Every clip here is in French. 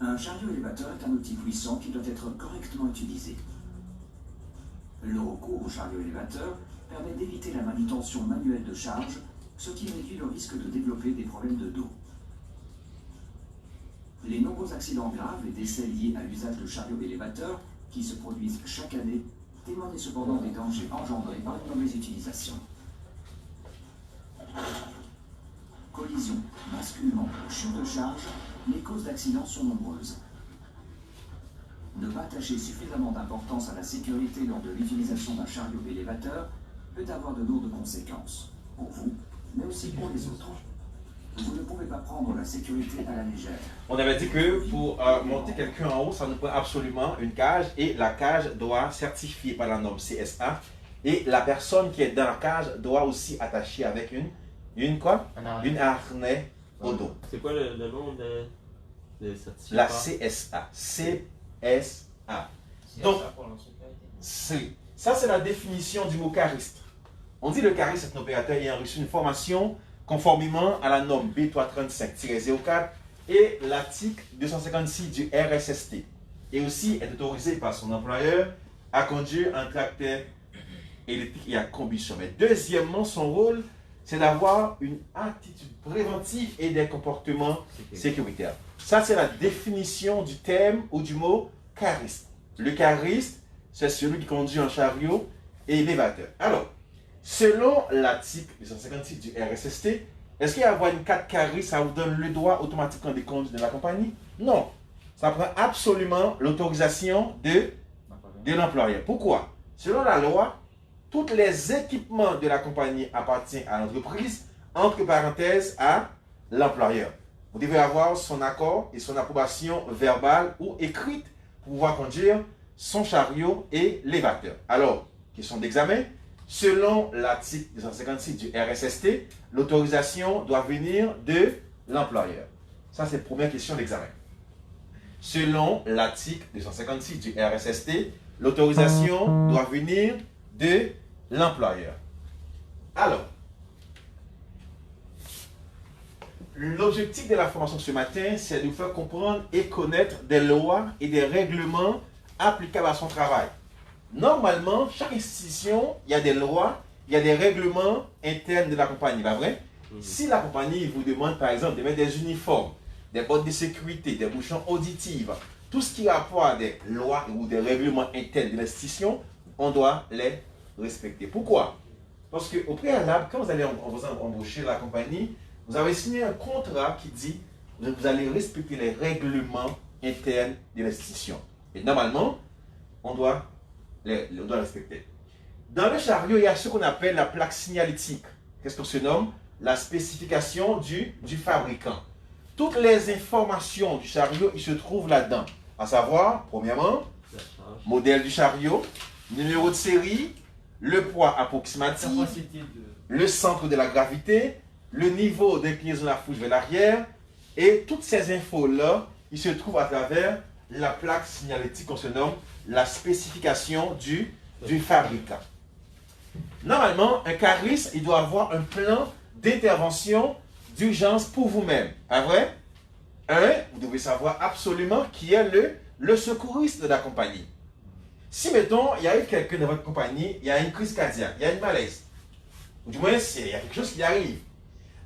Un chariot élévateur est un outil puissant qui doit être correctement utilisé. Le recours au chariot élévateur permet d'éviter la manutention manuelle de charge, ce qui réduit le risque de développer des problèmes de dos. Les nombreux accidents graves et décès liés à l'usage de chariots élévateurs, qui se produisent chaque année, témoignent cependant des dangers engendrés par une mauvaise utilisation. Collisions, basculements, chutes de charge, les causes d'accidents sont nombreuses. Ne pas attacher suffisamment d'importance à la sécurité lors de l'utilisation d'un chariot élévateur peut avoir de lourdes conséquences, pour vous, mais aussi pour les autres. Vous ne pouvez pas prendre la sécurité à la légère. On avait dit que pour monter quelqu'un en haut, ça nous prend absolument une cage et la cage doit certifier par la norme CSA et la personne qui est dans la cage doit aussi attacher avec une quoi? Une harnais au dos. C'est quoi le nom de certificat? La CSA. CSA. Donc, ça c'est la définition du mot cariste. On dit le cariste est un opérateur ayant reçu une formation conformément à la norme B335-04 et l'article 256 du RSST. Et aussi est autorisé par son employeur à conduire un tracteur électrique et à combustion. Mais deuxièmement, son rôle, c'est d'avoir une attitude préventive et des comportements sécuritaires. Ça, c'est la définition du terme ou du mot cariste. Le cariste, c'est celui qui conduit un chariot élévateur. Alors, selon l'article 256 du RSST, est-ce qu'avoir une 4 cariste, ça vous donne le droit automatiquement de conduire de la compagnie? Non. Ça prend absolument l'autorisation de l'employeur. Pourquoi? Selon la loi, tous les équipements de la compagnie appartiennent à l'entreprise, entre parenthèses, à l'employeur. Vous devez avoir son accord et son approbation verbale ou écrite pour pouvoir conduire son chariot élévateur. Alors, question d'examen. Selon l'article 256 du RSST, l'autorisation doit venir de l'employeur. Ça, c'est la première question d'examen. Selon l'article 256 du RSST, l'autorisation doit venir de l'employeur. Alors, l'objectif de la formation ce matin, c'est de vous faire comprendre et connaître des lois et des règlements applicables à son travail. Normalement, chaque institution, il y a des lois, il y a des règlements internes de la compagnie, pas vrai? Si la compagnie vous demande par exemple de mettre des uniformes, des bottes de sécurité, des bouchons auditifs, tout ce qui a rapport à des lois ou des règlements internes de l'institution, on doit les respecter. Pourquoi? Parce qu'au préalable, quand vous allez vous embaucher la compagnie, vous avez signé un contrat qui dit que vous allez respecter les règlements internes de l'institution. Et normalement, on doit respecter. Dans le chariot, il y a ce qu'on appelle la plaque signalétique. Qu'est-ce qu'on se nomme? La spécification du fabricant. Toutes les informations du chariot, il se trouvent là-dedans. À savoir, premièrement, modèle du chariot, numéro de série, le poids approximatif, le centre de la gravité, le niveau d'inclinaison de la fourche vers l'arrière, et toutes ces infos-là, ils se trouvent à travers la plaque signalétique qu'on se nomme la spécification du fabricant. Normalement, un cariste, il doit avoir un plan d'intervention d'urgence pour vous-même. Pas vrai? Vous devez savoir absolument qui est le secouriste de la compagnie. Si, mettons, il y a eu quelqu'un dans votre compagnie, il y a une crise cardiaque, il y a une malaise, ou du moins, il y a quelque chose qui arrive.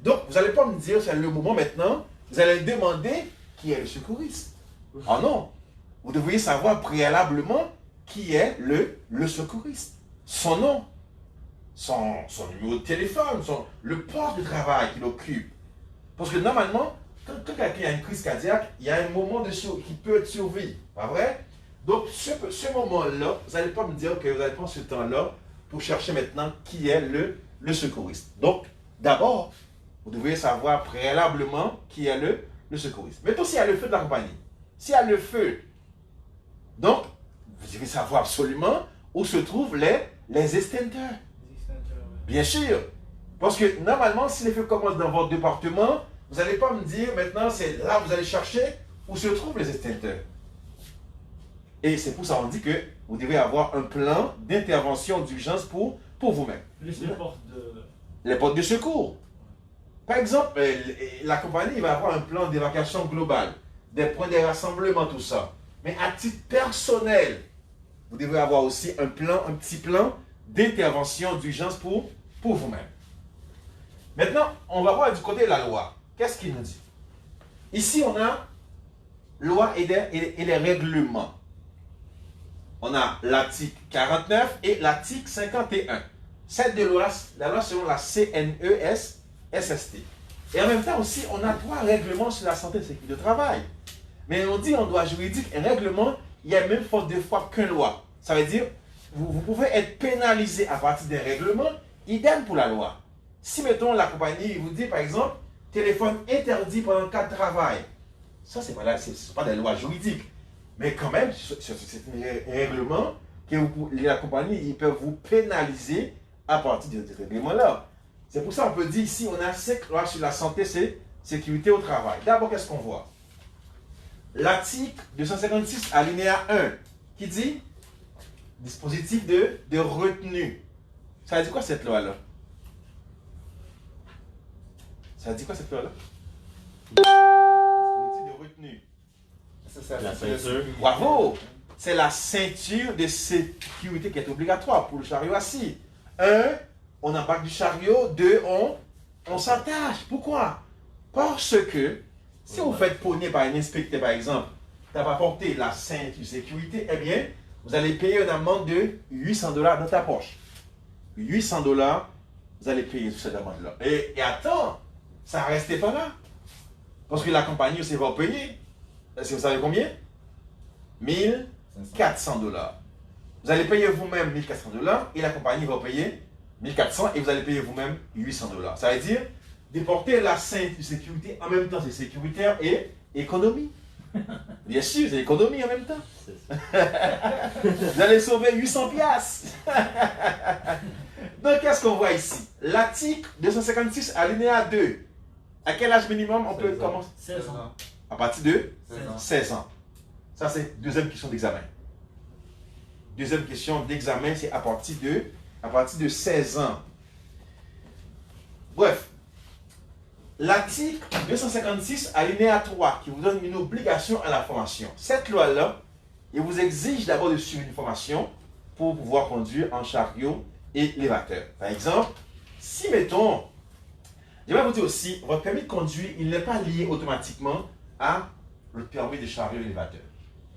Donc, vous n'allez pas me dire, c'est le moment maintenant, vous allez demander qui est le secouriste. Oh non! Vous devriez savoir préalablement qui est le secouriste. Son nom, son numéro de téléphone, le poste de travail qu'il occupe. Parce que normalement, quand quelqu'un a une crise cardiaque, il y a un moment qui peut être survie. Pas vrai? Donc, ce moment-là, vous n'allez pas me dire que vous allez prendre ce temps-là pour chercher maintenant qui est le secouriste. Donc, d'abord, vous devez savoir préalablement qui est le secouriste. Mettons s'il y a le feu de la compagnie. S'il y a le feu, donc, vous devez savoir absolument où se trouvent les extincteurs. Bien sûr. Parce que normalement, si les feux commencent dans votre département, vous n'allez pas me dire maintenant, c'est là que vous allez chercher où se trouvent les extincteurs. Et c'est pour ça qu'on dit que vous devez avoir un plan d'intervention d'urgence pour vous-même. Les portes de secours. Par exemple, la compagnie va avoir un plan d'évacuation global. des points de rassemblement, tout ça. Mais à titre personnel, vous devrez avoir aussi un petit plan d'intervention d'urgence pour vous-même. Maintenant, on va voir du côté de la loi. Qu'est-ce qu'il nous dit? Ici, on a loi et les règlements. On a l'article 49 et l'article 51. Cette de loi, la loi selon la CNES-SST. Et en même temps aussi, on a 3 règlements sur la santé et la sécurité au travail. Mais on dit en droit juridique, un règlement, il y a même faute de fois qu'une loi. Ça veut dire, vous pouvez être pénalisé à partir d'un règlement, idem pour la loi. Si, mettons, la compagnie vous dit, par exemple, téléphone interdit pendant le cas de travail. Ça, ce n'est pas des lois juridiques. Mais quand même, c'est un règlement que la compagnie, ils peuvent vous pénaliser à partir de ce règlement-là. C'est pour ça qu'on peut dire ici, on a 5 lois sur la santé et sécurité au travail. D'abord, qu'est-ce qu'on voit? L'article 256, alinéa 1, qui dit dispositif de retenue. Ça dit quoi cette loi-là? Ça dit quoi cette loi-là? Dispositif de retenue. La ceinture. Bravo! C'est la ceinture de sécurité qui est obligatoire pour le chariot assis. 1, on embarque du chariot. 2, on s'attache. Pourquoi? Parce que si vous faites pogner par un inspecteur, par exemple, tu n'as pas porté la ceinture de sécurité, eh bien, vous allez payer une amende de $800 dans ta poche. $800, vous allez payer cette amende-là. Et attends, ça ne restait pas là. Parce que la compagnie aussi va payer. Est-ce que vous savez combien? $1 400. Vous allez payer vous-même $1 400 et la compagnie va payer $1 400 et vous allez payer vous-même $800. Ça veut dire de porter la ceinture de sécurité en même temps, c'est sécuritaire et économie. Bien sûr, c'est économie en même temps. Vous allez sauver 800 piastres. Donc, qu'est-ce qu'on voit ici? L'article 256, alinéa 2. À quel âge minimum on peut commencer? 16 ans. À partir de 16 ans. 16 ans. Ça, c'est deuxième question d'examen. Deuxième question d'examen, c'est à partir de 16 ans. Bref. L'article 256, alinéa 3, qui vous donne une obligation à la formation. Cette loi-là, il vous exige d'abord de suivre une formation pour pouvoir conduire en chariot et élévateur. Par exemple, si, mettons, je vais vous dire aussi, votre permis de conduire, il n'est pas lié automatiquement à le permis de chariot et élévateur.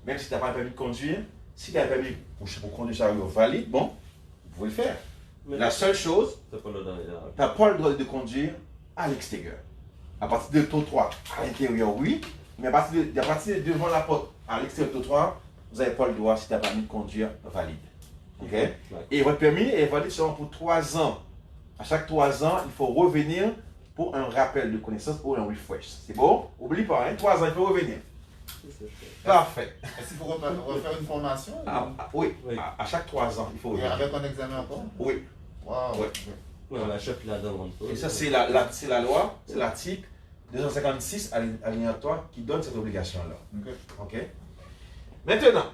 Même si tu n'as pas un permis de conduire, si tu as un permis pour conduire chariot valide, bon, vous pouvez le faire. Mais la seule chose, tu n'as pas le droit de conduire à l'extérieur. À partir de trottoir à l'intérieur, oui, mais à partir de devant la porte à l'extérieur du trottoir, vous n'avez pas le droit si tu n'as pas permis de conduire valide. Ok? Ouais. Et votre permis est valide seulement pour 3 ans. À chaque 3 ans, il faut revenir pour un rappel de connaissance ou un refresh. C'est bon? Oublie pas, hein? 3 ans, il faut revenir. Parfait. Est-ce qu'il faut refaire une formation? Oui, Oui. à chaque 3 ans, il faut Et revenir. avec un examen encore? Oui. Wow. Ouais. Ouais, on achète la demande pas. Et ça, c'est la loi, c'est l'article 256 alinéa 3 qui donne cette obligation-là. Ok. Ok? Maintenant,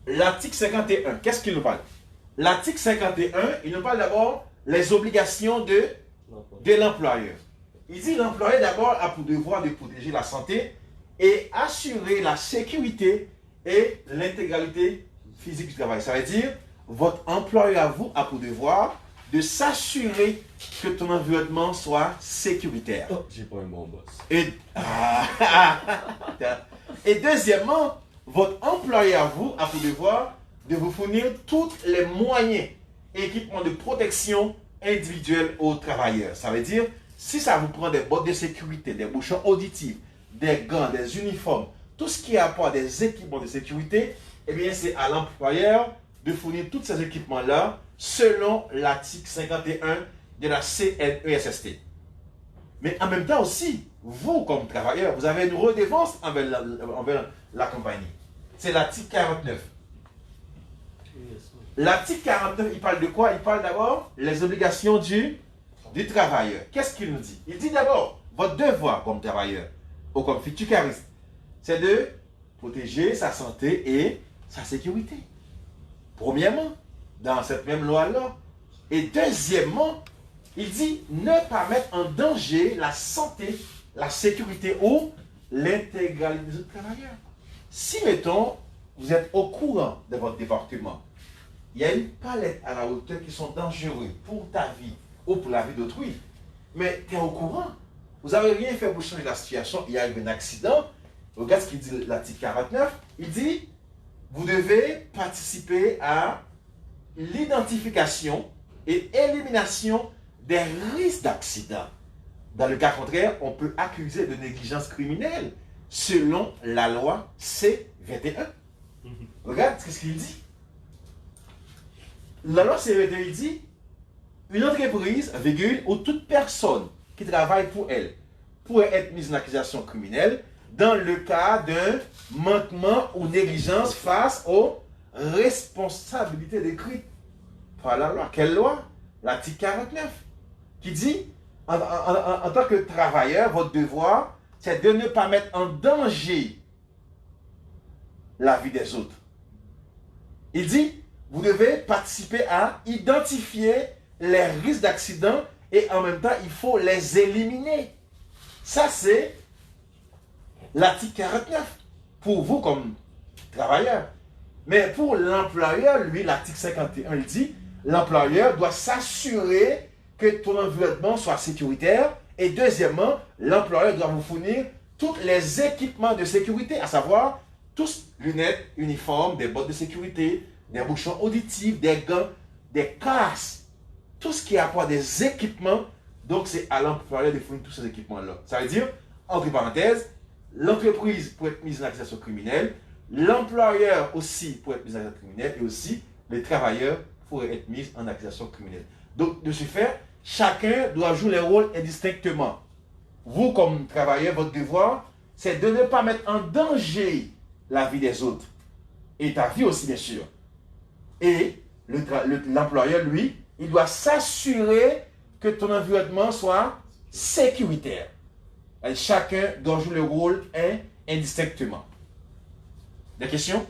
l'article 51, qu'est-ce qu'il nous parle? L'article 51, il nous parle d'abord les obligations de l'employeur. Il dit l'employeur d'abord a pour devoir de protéger la santé et assurer la sécurité et l'intégralité physique du travail. Ça veut dire, votre employeur à vous a pour devoir de s'assurer que ton environnement soit sécuritaire. Oh, j'ai pas un bon boss. Et deuxièmement, votre employeur à vous a pour devoir de vous fournir tous les moyens et équipements de protection individuelle aux travailleurs. Ça veut dire, si ça vous prend des bottes de sécurité, des bouchons auditifs, des gants, des uniformes, tout ce qui apporte des équipements de sécurité, eh bien c'est à l'employeur de fournir tous ces équipements-là selon l'article 51 de la CNESST. Mais en même temps aussi, vous comme travailleur, vous avez une redevance envers la compagnie. C'est l'article 49. L'article 49, il parle de quoi? Il parle d'abord les obligations du travailleur. Qu'est-ce qu'il nous dit? Il dit d'abord, votre devoir comme travailleur ou comme fiduciariste, c'est de protéger sa santé et sa sécurité. Premièrement, dans cette même loi-là. Et deuxièmement, il dit ne pas mettre en danger la santé, la sécurité ou l'intégralité des autres travailleurs. Si, mettons, vous êtes au courant de votre département, il y a une palette à la hauteur qui sont dangereux pour ta vie ou pour la vie d'autrui, mais tu es au courant. Vous n'avez rien fait pour changer la situation, il y a eu un accident. Regarde ce qu'il dit l'article 49. Il dit, vous devez participer à l'identification et élimination des risques d'accident. Dans le cas contraire, on peut accuser de négligence criminelle selon la loi C-21. Regarde ce qu'il dit. La loi C-21 il dit, une entreprise, virgule, ou toute personne qui travaille pour elle pourrait être mise en accusation criminelle dans le cas d'un manquement ou négligence face aux responsabilités décrites par la loi. Quelle loi? L'article 49, qui dit, en tant que travailleur, votre devoir, c'est de ne pas mettre en danger la vie des autres. Il dit, vous devez participer à identifier les risques d'accident et en même temps, il faut les éliminer. Ça, c'est l'article 49 pour vous comme travailleur. Mais pour l'employeur, lui, l'article 51, il dit, l'employeur doit s'assurer que ton environnement soit sécuritaire. Et deuxièmement, l'employeur doit vous fournir tous les équipements de sécurité, à savoir tous lunettes, uniformes, des bottes de sécurité, des bouchons auditifs, des gants, des casques, tout ce qui a pour des équipements. Donc, c'est à l'employeur de fournir tous ces équipements-là. Ça veut dire, entre parenthèses, l'entreprise peut être mise en accusation criminelle, l'employeur aussi peut être mis en accusation criminelle et aussi les travailleurs pourraient être mis en accusation criminelle. Donc, de ce fait, chacun doit jouer les rôles indistinctement. Vous, comme travailleur, votre devoir, c'est de ne pas mettre en danger la vie des autres. Et ta vie aussi, bien sûr. Et l'employeur, lui, il doit s'assurer que ton environnement soit sécuritaire. Et chacun doit jouer le rôle indistinctement. Des questions?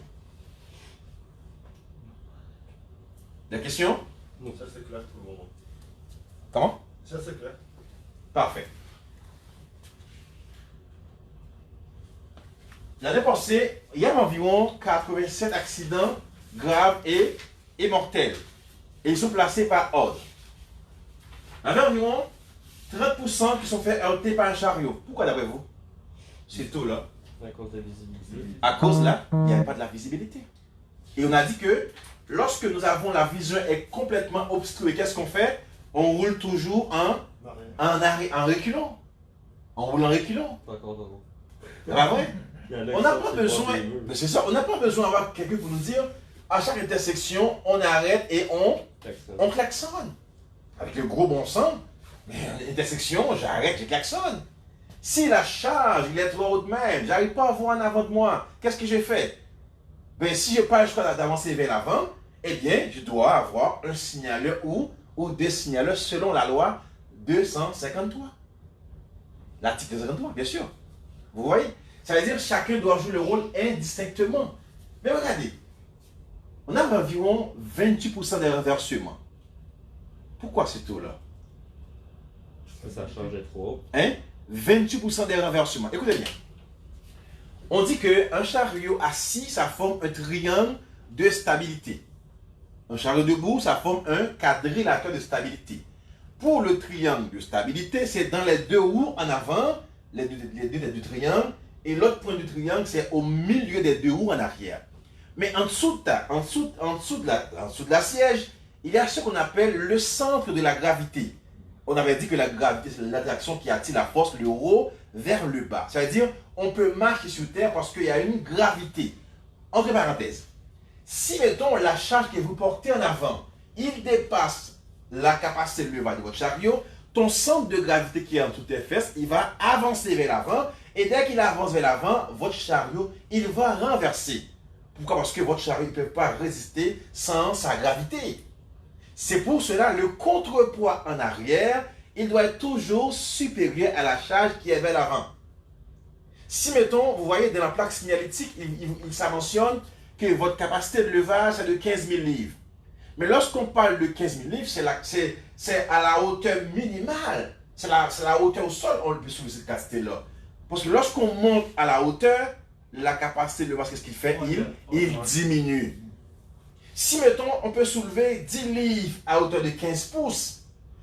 Des questions? Non, ça c'est clair pour le moment. Comment? Ça c'est clair. Parfait. L'année passée, il y a environ 87 accidents graves et mortels. Et ils sont placés par ordre. Il y avait environ 30% qui sont fait heurter par un chariot. Pourquoi d'après vous? C'est tout là. À cause de la visibilité. À cause là, il n'y avait pas de la visibilité. Et on a dit que lorsque nous avons la vision est complètement obstruée, qu'est-ce qu'on fait? On roule toujours en reculant. On roule en reculant. Pas encore de vous. C'est pas vrai? On n'a pas besoin, Mais c'est ça, on n'a pas besoin d'avoir quelqu'un pour nous dire à chaque intersection, on arrête et on klaxonne. Avec le gros bon sens, mais intersection, j'arrête, je klaxonne. Si la charge, il est trop haut de même, j'arrive pas à voir en avant de moi, qu'est-ce que j'ai fait? Ben, si je n'ai pas le choix d'avancer vers l'avant, eh bien, je dois avoir un signaleur ou deux signaleurs selon la loi 253. L'article 253, bien sûr. Vous voyez? Ça veut dire que chacun doit jouer le rôle indistinctement. Mais regardez, on a environ 28% des renversements. Pourquoi ce taux-là? ça changeait trop. Hein? 28% des renversements. Écoutez bien. On dit qu'un chariot assis, ça forme un triangle de stabilité. Un chariot debout, ça forme un quadrilatère de stabilité. Pour le triangle de stabilité, c'est dans les deux roues en avant, les deux du triangle, et l'autre point du triangle, c'est au milieu des deux roues en arrière. Mais en dessous de la siège, il y a ce qu'on appelle le centre de la gravité. On avait dit que la gravité, c'est l'attraction qui attire la force, le haut vers le bas. Ça veut dire, on peut marcher sur Terre parce qu'il y a une gravité. Entre parenthèses, si, mettons, la charge que vous portez en avant, il dépasse la capacité de levage de votre chariot, ton centre de gravité qui est en dessous de tes fesses, il va avancer vers l'avant, et dès qu'il avance vers l'avant, votre chariot, il va renverser. Pourquoi? Parce que votre chariot ne peut pas résister sans sa gravité. C'est pour cela le contrepoids en arrière, il doit être toujours supérieur à la charge qui est vers l'avant. Si, mettons, vous voyez dans la plaque signalétique, ça mentionne que votre capacité de levage est de 15 000 livres. Mais lorsqu'on parle de 15 000 livres, c'est à la hauteur minimale. C'est la hauteur au sol, on le peut sur cette capacité-là. Parce que lorsqu'on monte à la hauteur, la capacité de levage, qu'est-ce qu'il fait? Il diminue. Si, mettons, on peut soulever 10 livres à hauteur de 15 pouces,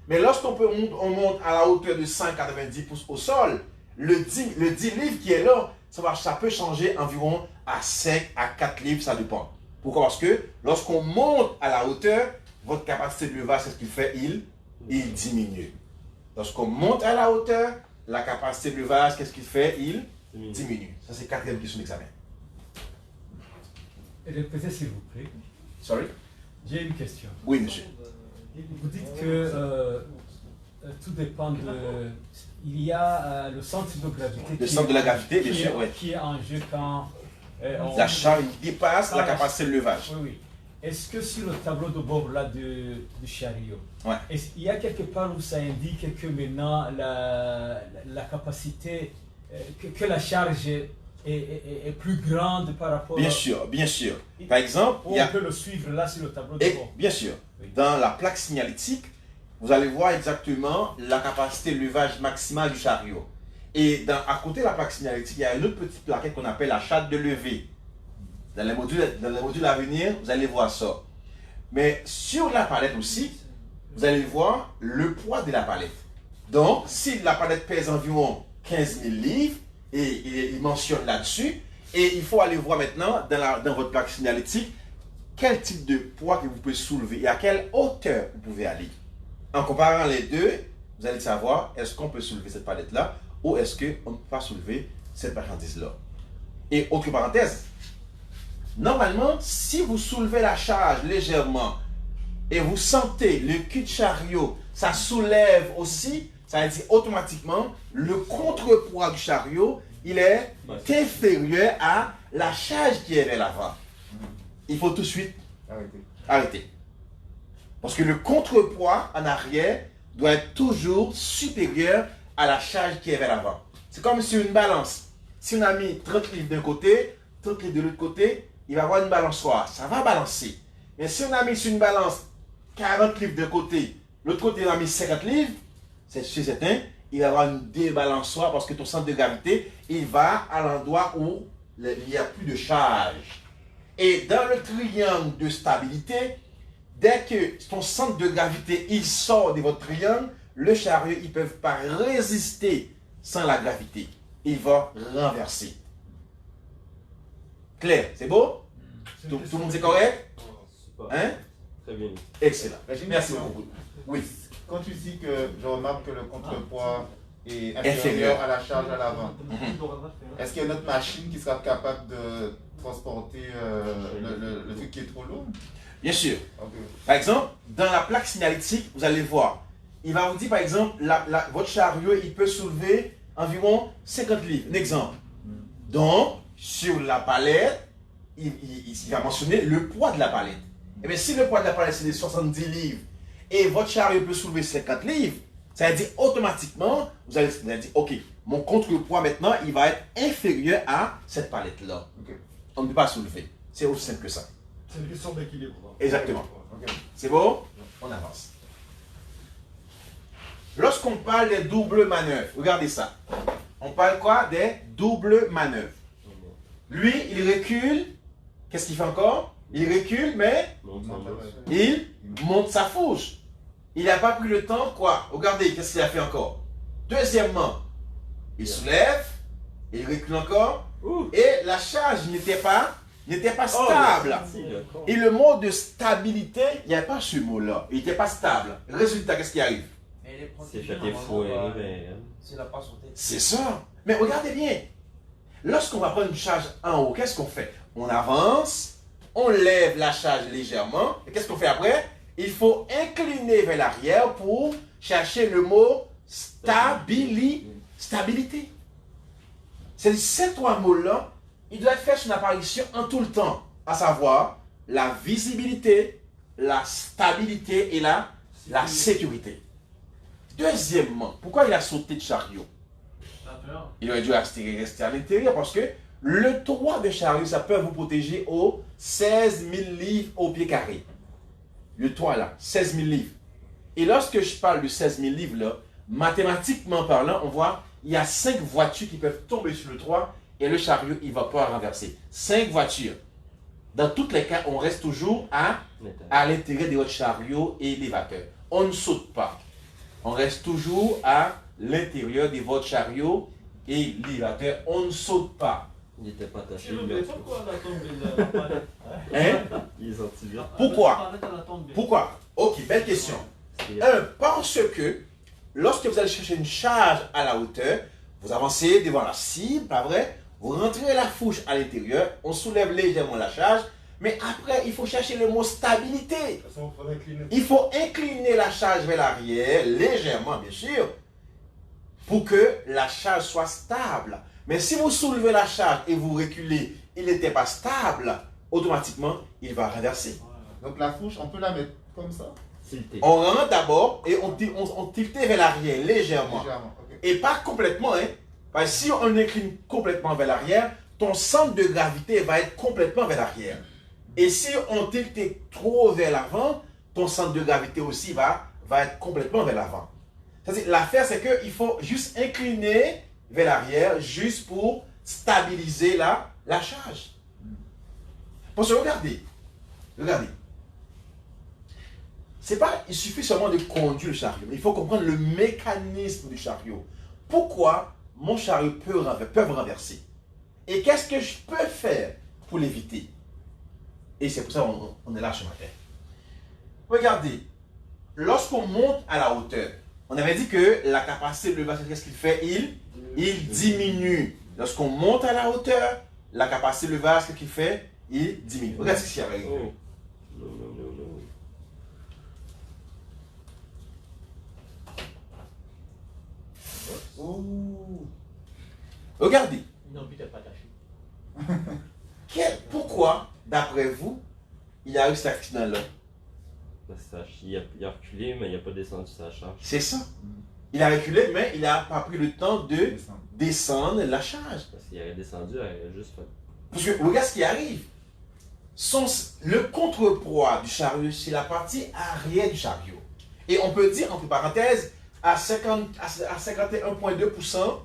mais lorsqu'on monte à la hauteur de 190 pouces au sol, le 10 livres qui est là, ça peut changer environ à 5 à 4 livres, ça dépend. Pourquoi? Parce que lorsqu'on monte à la hauteur, votre capacité de levage, qu'est-ce qu'il fait? Il diminue. Lorsqu'on monte à la hauteur, la capacité de levage, qu'est-ce qu'il fait? Il diminue. Ça, c'est la 4e question d'examen. Répétez s'il vous plaît. Sorry? J'ai une question. Oui, monsieur. Vous dites que tout dépend de... Il y a le centre de gravité. Le centre de la gravité, bien sûr, oui. Qui est en jeu quand... La charge dépasse la capacité de levage. Oui, oui. Est-ce que sur le tableau de bord là du chariot, Ouais. il y a quelque part où ça indique que maintenant la capacité, que la charge est plus grande par rapport Bien sûr, bien sûr. Par exemple, on peut le suivre là sur le tableau de bord. Bien sûr. Oui. Dans la plaque signalétique, vous allez voir exactement la capacité de levage maximale du chariot. Et à côté de la plaque signalétique, il y a une autre petite plaquette qu'on appelle la charte de levée. Dans les modules à venir, vous allez voir ça. Mais sur la palette aussi, vous allez voir le poids de la palette. Donc, si la palette pèse environ 15 000 livres, et il mentionne là-dessus, et il faut aller voir maintenant dans votre plaque signalétique quel type de poids que vous pouvez soulever et à quelle hauteur vous pouvez aller. En comparant les deux, vous allez savoir est-ce qu'on peut soulever cette palette-là ou est-ce qu'on ne peut pas soulever cette marchandise-là. Et autre parenthèse, normalement, si vous soulevez la charge légèrement et vous sentez le cul de chariot, ça soulève aussi, ça veut dire automatiquement, le contrepoids du chariot, il est inférieur à la charge qui est vers l'avant. Il faut tout de suite arrêter. Parce que le contrepoids en arrière doit être toujours supérieur à la charge qui est vers l'avant. C'est comme sur une balance. Si on a mis 30 livres d'un côté, 30 livres de l'autre côté, il va y avoir une balançoire. Ça va balancer. Mais si on a mis sur une balance 40 livres d'un côté, l'autre côté on a mis 50 livres, c'est certain, il va y avoir une débalançoire parce que ton centre de gravité, il va à l'endroit où il n'y a plus de charge. Et dans le triangle de stabilité, dès que ton centre de gravité il sort de votre triangle, le chariot ne peut pas résister sans la gravité. Il va renverser. Clair, c'est beau? Tout le monde c'est correct? Hein? Très bien. Excellent. Régine, Merci question. beaucoup. Oui. Quand tu dis que je remarque que le contrepoids est Inférieur. inférieur à la charge à l'avant, est-ce qu'il y a une autre machine qui sera capable de transporter le truc qui est trop lourd? Bien sûr. Ok. Par exemple, dans la plaque signalétique, vous allez voir. Il va vous dire, par exemple, votre chariot, il peut soulever environ 50 livres. Un exemple. Donc, sur la palette, il va mentionner le poids de la palette. Et bien, si le poids de la palette, c'est de 70 livres, et votre chariot peut soulever 50 livres, ça veut dire automatiquement, vous allez dire, ok, mon contrepoids maintenant, il va être inférieur à cette palette-là. Ok. On ne peut pas soulever. C'est aussi simple que ça. C'est une question d'équilibre. Exactement. Ok. C'est bon? On avance. Lorsqu'on parle des doubles manœuvres, regardez ça. On parle quoi? Des doubles manœuvres. Lui, il recule. Qu'est-ce qu'il fait encore? Il recule, mais il monte sa fourche. Il n'a pas pris le temps, quoi? Regardez, qu'est-ce qu'il a fait encore? Deuxièmement, il soulève, il recule encore, et la charge n'était pas stable. Et le mot de stabilité, il n'y a pas ce mot-là. Il n'était pas stable. Résultat, qu'est-ce qui arrive? C'est fait des fouets, mais... C'est ça. Mais regardez bien. Lorsqu'on va prendre une charge en haut, qu'est-ce qu'on fait? On avance, on lève la charge légèrement. Et qu'est-ce qu'on fait après? Il faut incliner vers l'arrière pour chercher le mot stabilité. C'est ces trois mots-là, ils doivent faire son apparition en tout le temps. À savoir, la visibilité, la stabilité et la sécurité. Deuxièmement, pourquoi il a sauté de chariot? Il aurait dû rester à l'intérieur parce que le toit de chariot, ça peut vous protéger aux 16 000 livres au pied carré. Le toit là, 16 000 livres. Et lorsque je parle de 16 000 livres là, mathématiquement parlant, on voit il y a 5 voitures qui peuvent tomber sur le toit et le chariot, il ne va pas renverser. 5 voitures. Dans tous les cas, on reste toujours à l'intérieur de votre chariot et élévateur. On ne saute pas. On reste toujours à l'intérieur de votre chariot et élévateur. On ne saute pas. Il n'était pas attaché. Pourquoi elle a tombé la palette? Hein? Il est sorti vite. Pourquoi? La palette, elle a tombé. Pourquoi? Ok, belle question. Parce que lorsque vous allez chercher une charge à la hauteur, vous avancez devant la cible, pas vrai? Vous rentrez la fourche à l'intérieur, on soulève légèrement la charge, mais après, il faut chercher le mot stabilité. Il faut incliner la charge vers l'arrière, légèrement bien sûr, pour que la charge soit stable. Mais si vous soulevez la charge et vous reculez, il n'était pas stable, automatiquement, il va renverser. Donc la fourche, on peut la mettre comme ça? On rentre d'abord et on tilte vers l'arrière, légèrement. Légèrement, ok. Et pas complètement, hein. Parce que si on incline complètement vers l'arrière, ton centre de gravité va être complètement vers l'arrière. Et si on tilte trop vers l'avant, ton centre de gravité aussi va être complètement vers l'avant. L'affaire, c'est qu'il faut juste incliner vers l'arrière, juste pour stabiliser la charge. Parce que regardez, il suffit seulement de conduire le chariot. Il faut comprendre le mécanisme du chariot. Pourquoi mon chariot peut renverser? Et qu'est-ce que je peux faire pour l'éviter? Et c'est pour ça qu'on est là ce matin. Regardez, lorsqu'on monte à la hauteur, on avait dit que la capacité de levasse, qu'est-ce qu'il fait? Il diminue. Lorsqu'on monte à la hauteur, la capacité de levasse, qu'est-ce qu'il fait? Il diminue. Regarde ce qu'il y a avec nous. Non, non, non, non. Oh. Regardez. Non, puis t'es pas attaché. Pourquoi, d'après vous, il y a eu cet accident-là? Il a reculé, mais il n'a pas descendu sa charge. C'est ça. Il a reculé, mais il n'a pas pris le temps de descendre la charge. Parce qu'il aurait descendu, il aurait juste fait. Parce que regarde ce qui arrive. Le contrepoids du chariot, c'est la partie arrière du chariot. Et on peut dire, entre parenthèses, à 51,2%,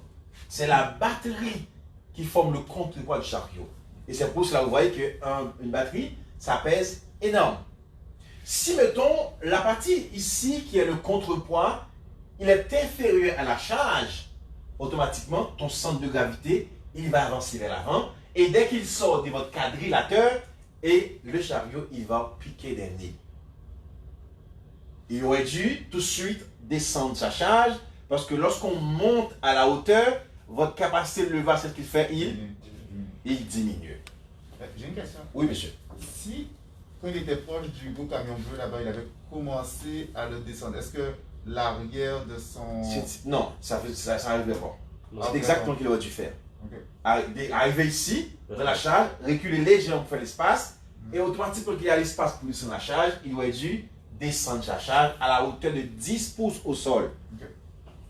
c'est la batterie qui forme le contrepoids du chariot. Et c'est pour cela que vous voyez qu'une batterie, ça pèse énorme. Si, mettons, la partie ici, qui est le contrepoids, il est inférieur à la charge, automatiquement, ton centre de gravité, il va avancer vers l'avant. Et dès qu'il sort de votre quadrilateur, et le chariot, il va piquer des nez. Il aurait dû tout de suite descendre sa charge, parce que lorsqu'on monte à la hauteur, votre capacité de levasse, c'est ce qu'il fait, il diminue. J'ai une question. Oui, monsieur. Si, quand il était proche du beau camion bleu là-bas, il avait commencé à le descendre, est-ce que l'arrière de son... Non, ça n'arrivait pas. Non. C'est exactement ce qu'il aurait dû faire. Ok. Arriver ici, dans la charge, reculer légèrement pour faire l'espace, et automatiquement qu'il y a l'espace pour descendre la charge, il aurait dû descendre sa charge à la hauteur de 10 pouces au sol. Ok.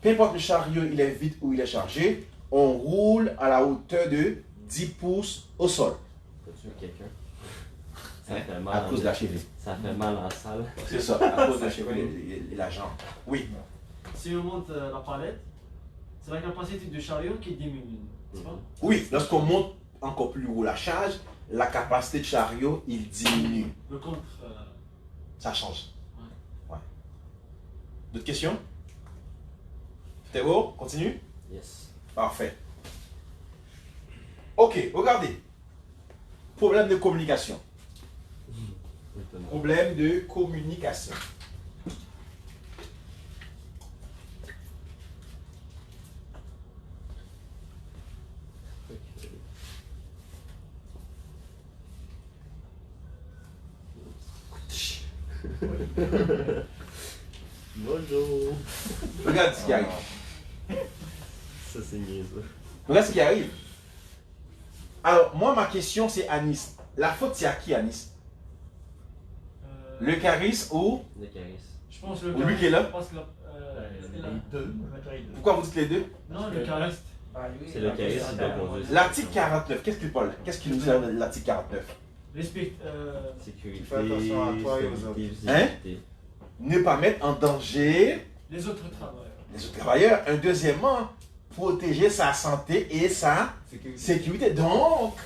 Peu importe le chariot, il est vide ou il est chargé, on roule à la hauteur de 10 pouces au sol. T'as tué quelqu'un? Hein? Ça fait mal À cause de la cheville. Ça fait mal en salle. C'est ça, à cause de la cheville et la jambe. Oui. Si on monte la palette, c'est la capacité du chariot qui diminue. C'est pas? Oui, lorsqu'on monte encore plus haut la charge, la capacité de chariot, il diminue. Le contre. Ça change. Ouais. D'autres questions? Théo, continue? Yes. Parfait. Ok, regardez. Problème de communication. Étonnant. Problème de communication. Bonjour. Regarde ce qui arrive. Ça, c'est niaiseux. Regarde ce qui arrive. Alors, moi, ma question, c'est à Nice. La faute, c'est à qui à Nice? Le Caris ou Le charisme. Je pense le lui qui est là? Je pense que Deux. Pourquoi vous dites les deux? non, le charisme. C'est le charisme qui doit conduire. L'article 49, qu'est-ce qu'il parle? Qu'est-ce qu'il nous dit l'article 49? Respecte. Sécurité. Fais attention à toi et aux autres. visibilité. Hein? Ne pas mettre en danger Les autres travailleurs. les autres travailleurs. Un deuxièmement, protéger sa santé et sa sécurité. Donc,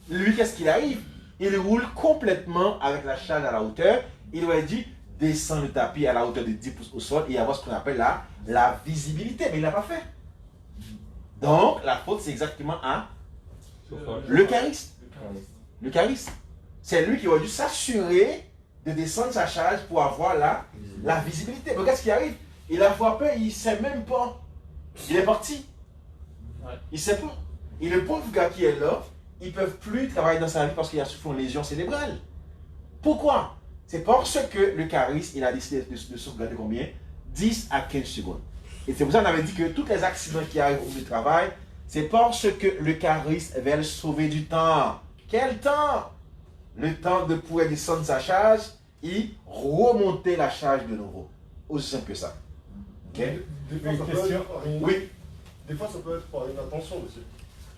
lui, qu'est-ce qu'il arrive? Il roule complètement avec la charge à la hauteur. Il aurait dû descendre le tapis à la hauteur de 10 pouces au sol et avoir ce qu'on appelle la visibilité. Mais il ne l'a pas fait. Donc, la faute, c'est exactement à le cariste. Le cariste. C'est lui qui aurait dû s'assurer de descendre sa charge pour avoir la visibilité. Mais qu'est-ce qui arrive? Il a frappé, il ne sait même pas. Il est parti. Il ne sait pas. Et le pauvre gars qui est là, ils ne peuvent plus travailler dans sa vie parce qu'il a souffert une lésion cérébrale. Pourquoi? C'est parce que le cariste, il a décidé de sauvegarder combien? 10 à 15 secondes. Et c'est pour ça qu'on avait dit que tous les accidents qui arrivent au milieu du travail, c'est parce que le cariste veut sauver du temps. Quel temps? Le temps de pouvoir descendre sa charge et remonter la charge de nouveau. Aussi simple que ça. Ok? Une question. Oui. Des fois, ça peut être par inattention aussi.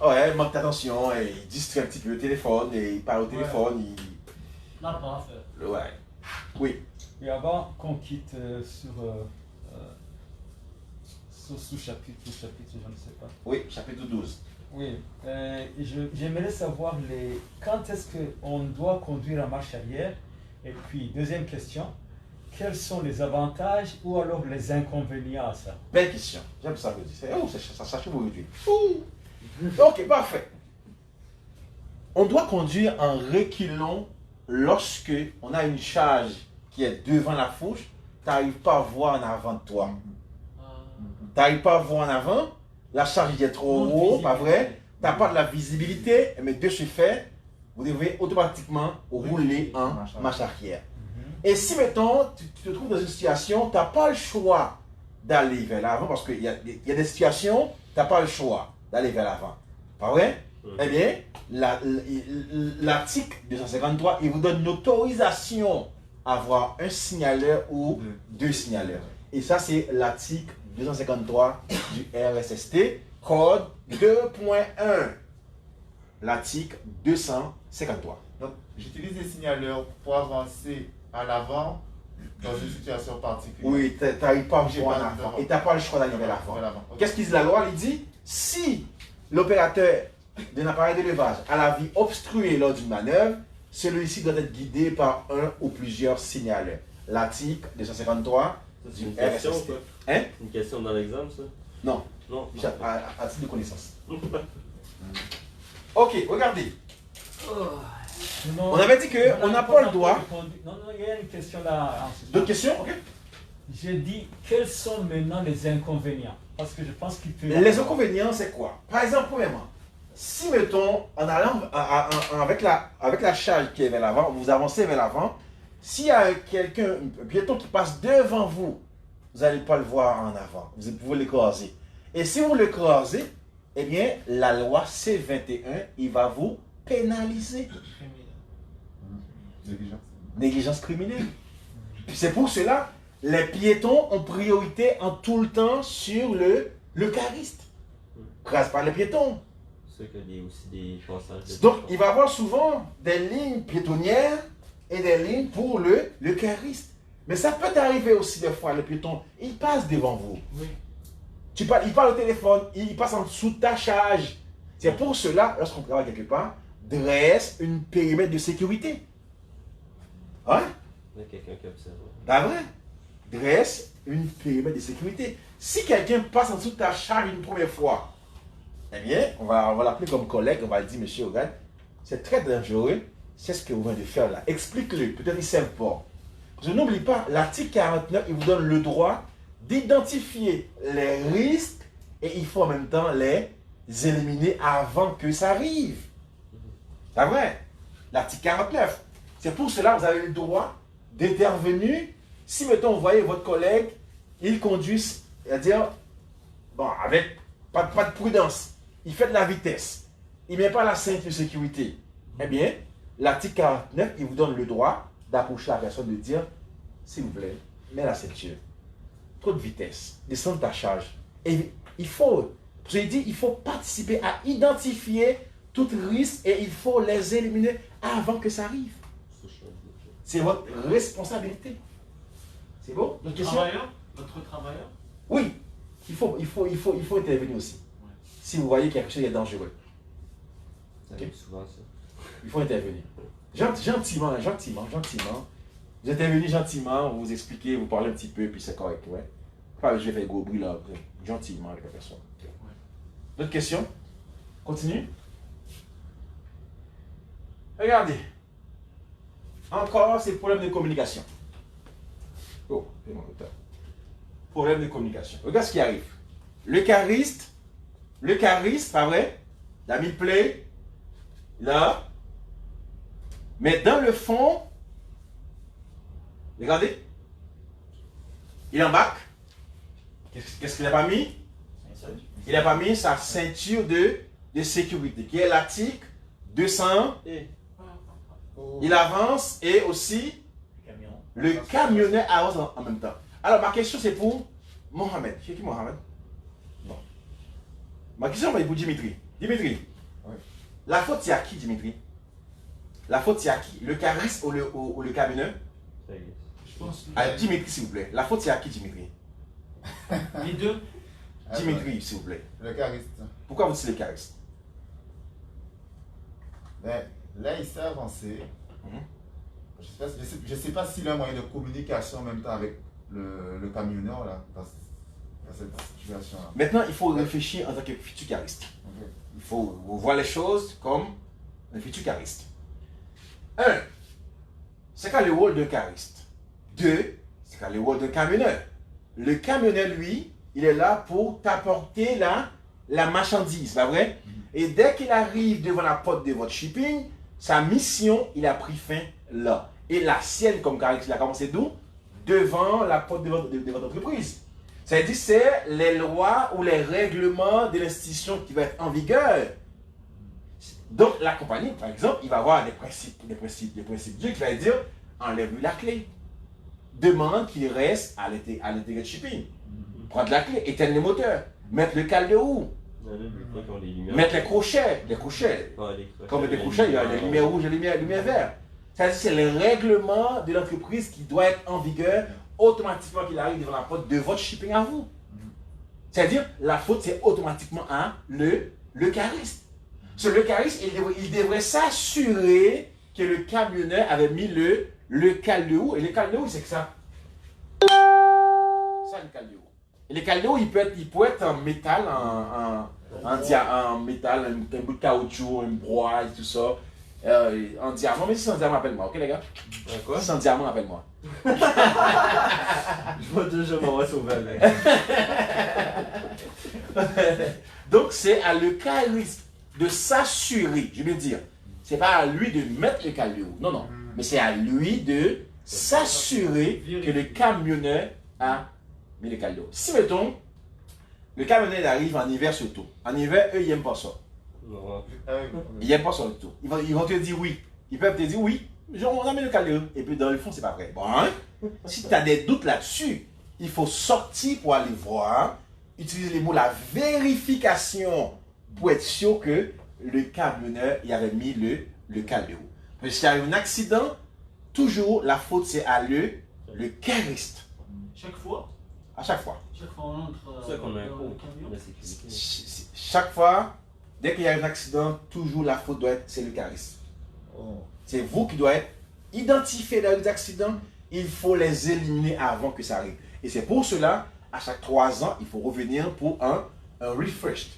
Ouais, il manque d'attention, il distrait un petit peu le téléphone, et il parle au téléphone, La paf. Ouais. Oui. Et avant qu'on quitte sur sous-chapitre, je ne sais pas. Oui, chapitre 12. Oui, j'aimerais savoir quand est-ce qu'on doit conduire en marche arrière. Et puis, deuxième question, quels sont les avantages ou alors les inconvénients à ça? Belle question. J'aime ça que tu dis. Oh, ça chauffe aujourd'hui. Ok, parfait. On doit conduire en reculant lorsque on a une charge qui est devant la fourche, tu n'arrives pas à voir en avant de toi. Tu n'arrives pas à voir en avant, la charge est trop haut, pas vrai? Tu n'as pas de la visibilité, mais de ce fait, vous devez automatiquement rouler en marche arrière. Et si, mettons, tu te trouves dans une situation, tu n'as pas le choix d'aller vers l'avant, parce qu'il y a des situations, tu n'as pas le choix d'aller vers l'avant. Pas vrai? Eh bien, l'article 253, il vous donne une autorisation à avoir un signaleur ou deux signaleurs. Et ça, c'est l'article 253 du RSST, code 2.1. L'article 253. Donc, j'utilise des signaleurs pour avancer à l'avant dans une situation particulière. Oui, tu n'arrives pas à J'ai voir en pas avant. d'avant. Et tu n'as pas le choix d'aller vers l'avant. Vers l'avant. Ok. Qu'est-ce qu'il dit la loi? Il dit, si l'opérateur d'un appareil d'élevage a la vie obstruée lors d'une manœuvre, celui-ci doit être guidé par un ou plusieurs signaleurs. L'article 253 C'est du une question RSST. quoi? Hein? Une question dans l'examen ça? Non, Non. à titre de connaissance. Ok, regardez. Non, On avait dit qu'on n'a pas le droit. Non, il y a une question là. D'autres questions? Ok. J'ai dit, quels sont maintenant les inconvénients? Parce que je pense qu'il peut... Les inconvénients, c'est quoi? Par exemple, premièrement, si, mettons, en allant avec la charge qui est vers l'avant, vous avancez vers l'avant, s'il y a quelqu'un, un piéton qui passe devant vous, vous n'allez pas le voir en avant. Vous pouvez l'écraser. Et si vous l'écrasez, eh bien, la loi C21, il va vous pénaliser. Négligence criminelle. Puis c'est pour cela, les piétons ont priorité en tout le temps sur le cariste. Grâce par les piétons. C'est qu'il y a aussi des passages. Donc, il va y avoir souvent des lignes piétonnières et des lignes pour le cariste. Mais ça peut arriver aussi des fois, le piéton, il passe devant vous. Oui. Il parle au téléphone, il passe en dessous de ta charge. C'est pour cela, lorsqu'on travaille quelque part, dresse une périmètre de sécurité. Hein? Il y a quelqu'un qui observe. Pas vrai? Dresse une périmètre de sécurité. Si quelqu'un passe en dessous de ta charge une première fois, eh bien, on va l'appeler comme collègue, on va lui dire, monsieur, regarde, c'est très dangereux, c'est ce que vous venez de faire là. Explique-le, peut-être ils ne savent pas. Parce que n'oublie pas, l'article 49, il vous donne le droit d'identifier les risques et il faut en même temps les éliminer avant que ça arrive. C'est vrai? L'article 49. C'est pour cela que vous avez le droit d'intervenir. Si, mettons, vous voyez votre collègue, il conduit, c'est-à-dire, bon, avec pas de prudence, il fait de la vitesse, il ne met pas la ceinture de sécurité, eh bien, l'article 49, il vous donne le droit d'approcher la personne, de dire, s'il vous plaît, mets la ceinture. Trop de vitesse, descends ta charge. Et il faut, parce qu'il dit, il faut participer à identifier tout risque et il faut les éliminer avant que ça arrive. C'est votre responsabilité. C'est bon? Notre travailleur? Oui, il faut intervenir aussi. si vous voyez qu'il y a quelque chose qui est dangereux. Ça arrive souvent, ça. Il faut intervenir. Gentiment. Vous intervenez gentiment, vous expliquez, vous parlez un petit peu, puis c'est correct, ouais. Pas je vais faire gros bruit là, gentiment avec la personne. D'autres questions? Continue. Regardez. Encore, c'est problème de communication. Oh, c'est mon auteur. Problème de communication. Regarde ce qui arrive. Le chariste, pas vrai? Il a mis play, là. Mais dans le fond, regardez, il embarque. Qu'est-ce qu'il n'a pas mis? Il n'a pas mis sa ceinture de sécurité, qui est l'article 200. Il avance et aussi le camionneur avance en même temps. Alors ma question c'est pour Mohamed. C'est qui Mohamed? Bon. Ma question est pour Dimitri. Dimitri, Oui. la faute c'est à qui Dimitri? La faute c'est à qui? Le chariste ou le camionneur? Je pense À Dimitri s'il vous plaît. La faute c'est à qui Dimitri? les deux. Dimitri s'il vous plaît. Le chariste. Pourquoi vous dites le chariste? Ben, là, il s'est avancé. Mhm. Je sais pas s'il a un moyen de communication en même temps avec le camionneur là, dans cette situation-là. Maintenant il faut réfléchir en tant que futur chariste. Ok. Il faut voir les choses comme un futur chariste. 1. C'est quoi le rôle d'un chariste? 2. C'est quoi le rôle d'un camionneur? Le camionneur, lui, il est là pour t'apporter la marchandise, pas vrai? Et dès qu'il arrive devant la porte de votre shipping, sa mission, il a pris fin là. Et la sienne, comme chariste, il a commencé d'où? Devant la porte de votre entreprise. C'est-à-dire, c'est les lois ou les règlements de l'institution qui vont être en vigueur. Donc, la compagnie, par exemple, il va avoir des principes Dieu qui va dire enlève-lui la clé. Demande qu'il reste à l'intérieur de shipping. Prendre la clé, éteindre les moteurs, mettre le cale de roue, mettre les crochets. Comme des crochets, il y a les lumières rouges et les lumières vertes. C'est le règlement de l'entreprise qui doit être en vigueur automatiquement qu'il arrive devant la porte de votre shipping à vous. C'est-à-dire, la faute, c'est automatiquement à le chariste. Sur le chariste, il devrait s'assurer que le camionneur avait mis le cale de roue. Et le cale de roue, c'est que ça. Ça, le cale de roue. Et le cale de roue, il peut être en métal, en métal, un bout de caoutchouc, un bois et tout ça. En diamant, mais si c'est en diamant, appelle-moi, ok les gars? Quoi? Si c'est en diamant, appelle-moi. Je vois déjà m'en sauver avec. Donc c'est à le chariste de s'assurer, je veux dire, c'est pas à lui de mettre le cale de roue, non, mais c'est à lui de s'assurer que le camionneur a mis le cale de roue. Si mettons, le camionneur arrive en hiver surtout, en hiver, eux ils n'aiment pas ça. Ils n'aiment pas ça du tout. Ils vont te dire oui. Ils peuvent te dire oui, on a mis le cale de roue. Et puis dans le fond, c'est pas vrai. Bon, hein? Si tu as des doutes là-dessus, il faut sortir pour aller voir, utiliser les mots la vérification pour être sûr que le camionneur y avait mis le cale de roue. Parce qu'il y a un accident, toujours la faute c'est à le chariste. Chaque fois À chaque fois. Chaque fois on entre C'est ça qu'on a un dans coup. le camion. La sécurité. Chaque fois, dès qu'il y a un accident, toujours la faute doit être c'est le chariste. C'est vous qui doit être identifié dans les accidents. Il faut les éliminer avant que ça arrive. Et c'est pour cela, à chaque 3 ans, il faut revenir pour un refresh.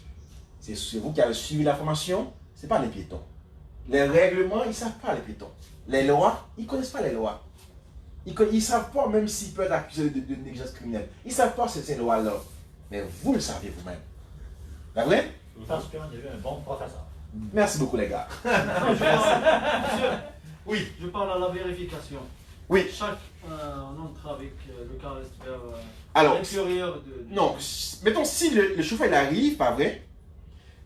C'est vous qui avez suivi la formation, ce n'est pas les piétons. Les règlements, ils ne savent pas les piétons. Les lois, ils ne connaissent pas les lois. Ils ne savent pas même s'ils peuvent être accusés de négligence criminelle. Ils ne savent pas ces lois-là. Mais vous le savez vous-même. Pas vrai? Parce qu'on a eu un bon professeur. Merci beaucoup les gars. Non, monsieur, Oui. je parle à la vérification. Oui. Chaque on entre avec le chariste vers Alors, l'intérieur de. non, mettons si le chauffeur il arrive, pas vrai?